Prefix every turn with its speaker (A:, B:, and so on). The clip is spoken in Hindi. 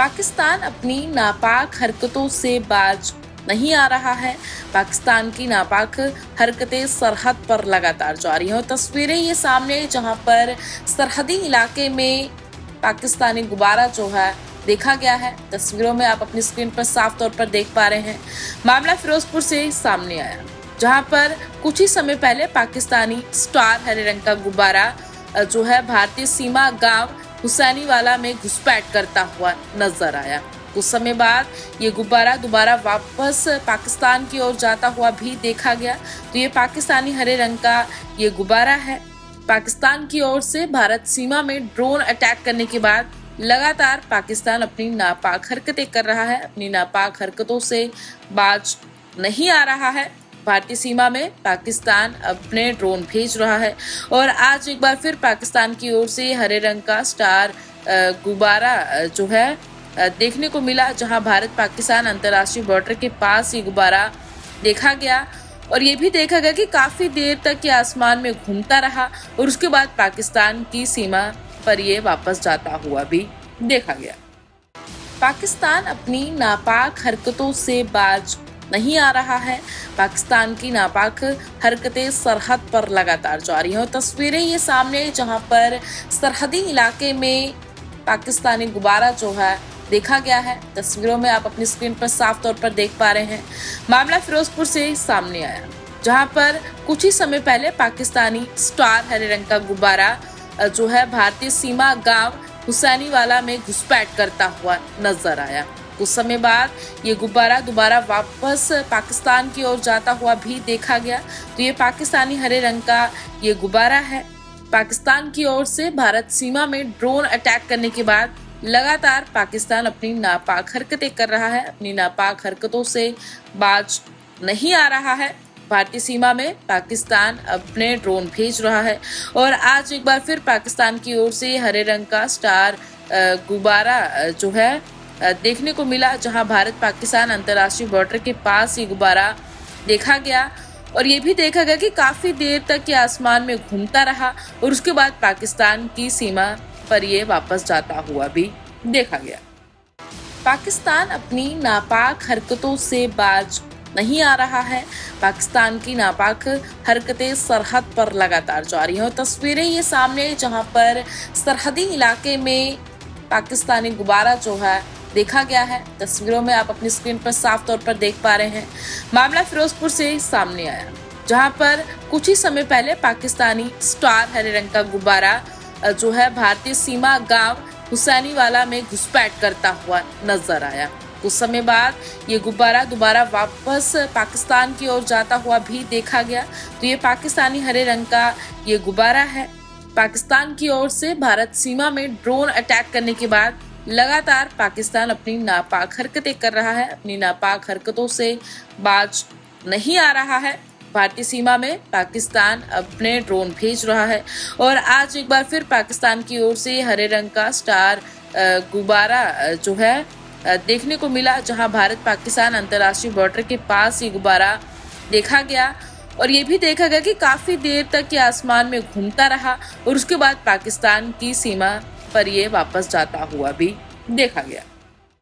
A: पाकिस्तान अपनी नापाक हरकतों से बाज नहीं आ रहा है। पाकिस्तान की नापाक हरकतें सरहद पर लगातार जारी हैं और तस्वीरें ये सामने आई जहां पर सरहदी इलाके में पाकिस्तानी गुब्बारा जो है देखा गया है। तस्वीरों में आप अपनी स्क्रीन पर साफ तौर पर देख पा रहे हैं। मामला फिरोजपुर से सामने आया जहां पर कुछ ही समय पहले पाकिस्तानी स्टार हरे रंग का गुब्बारा जो है भारतीय सीमा गांव हुसैनीवाला में घुसपैठ करता हुआ नजर आया। कुछ समय बाद ये गुब्बारा दोबारा वापस पाकिस्तान की ओर जाता हुआ भी देखा गया। तो ये पाकिस्तानी हरे रंग का ये गुब्बारा है। पाकिस्तान की ओर से भारत सीमा में ड्रोन अटैक करने के बाद लगातार पाकिस्तान अपनी नापाक हरकतें कर रहा है। अपनी नापाक हरकतों से बाज नहीं आ रहा है। भारतीय सीमा में पाकिस्तान अपने ड्रोन भेज रहा है और आज एक बार फिर पाकिस्तान की ओर से हरे रंग का स्टार गुब्बारा जो है देखने को मिला, जहां भारत पाकिस्तान अंतर्राष्ट्रीय बॉर्डर के पास ये गुब्बारा देखा गया और ये भी देखा गया कि काफी देर तक ये आसमान में घूमता रहा और उसके बाद पाकिस्तान की सीमा पर ये वापस जाता हुआ भी देखा गया। पाकिस्तान अपनी नापाक हरकतों से बाज नहीं आ रहा है। पाकिस्तान की नापाक हरकतें सरहद पर लगातार जारी हैं और तस्वीरें ये सामने आई जहां पर सरहदी इलाके में पाकिस्तानी गुब्बारा जो है देखा गया है। तस्वीरों में आप अपनी स्क्रीन पर साफ तौर पर देख पा रहे हैं। मामला फिरोजपुर से सामने आया जहां पर कुछ ही समय पहले पाकिस्तानी स्टार हरे रंग का गुब्बारा जो है भारतीय सीमा गांव हुसैनीवाला में घुसपैठ करता हुआ नजर आया। कुछ समय बाद ये गुब्बारा दोबारा वापस पाकिस्तान की ओर जाता हुआ भी देखा गया। तो ये पाकिस्तानी हरे रंग का ये गुब्बारा है। पाकिस्तान की ओर से भारत सीमा में ड्रोन अटैक करने के बाद लगातार पाकिस्तान अपनी नापाक हरकतें कर रहा है। अपनी नापाक हरकतों से बाज नहीं आ रहा है। भारतीय सीमा में पाकिस्तान अपने ड्रोन भेज रहा है और आज एक बार फिर पाकिस्तान की ओर से हरे रंग का स्टार गुब्बारा जो है देखने को मिला, जहां भारत पाकिस्तान अंतर्राष्ट्रीय बॉर्डर के पास ये गुब्बारा देखा गया और ये भी देखा गया कि काफी देर तक ये आसमान में घूमता रहा और उसके बाद पाकिस्तान की सीमा पर ये वापस जाता हुआ भी देखा गया। पाकिस्तान अपनी नापाक हरकतों से बाज नहीं आ रहा है। पाकिस्तान की नापाक हरकतें सरहद पर लगातार जारी हैं और तस्वीरें ये सामने आई जहां पर सरहदी इलाके में पाकिस्तानी गुब्बारा जो है देखा गया है। तस्वीरों में आप अपनी स्क्रीन पर साफ तौर पर देख पा रहे हैं। मामला फिरोजपुर से सामने आया जहां पर कुछ ही समय पहले पाकिस्तानी स्टार हरे रंग का गुब्बारा जो है भारतीय सीमा गांव हुसैनीवाला में घुसपैठ करता हुआ नजर आया। कुछ समय बाद ये गुब्बारा दोबारा वापस पाकिस्तान की ओर जाता हुआ भी देखा गया। तो ये पाकिस्तानी हरे रंग का ये गुब्बारा है। पाकिस्तान की ओर से भारत सीमा में ड्रोन अटैक करने के बाद लगातार पाकिस्तान अपनी नापाक हरकतें कर रहा है। अपनी नापाक हरकतों से बाज नहीं आ रहा है। भारतीय सीमा में पाकिस्तान अपने ड्रोन भेज रहा है और आज एक बार फिर पाकिस्तान की ओर से हरे रंग का स्टार गुब्बारा जो है देखने को मिला, जहां भारत पाकिस्तान अंतर्राष्ट्रीय बॉर्डर के पास ये गुब्बारा देखा गया और ये भी देखा गया कि काफी देर तक ये आसमान में घूमता रहा और उसके बाद पाकिस्तान की सीमा पर ये वापस जाता हुआ भी देखा गया।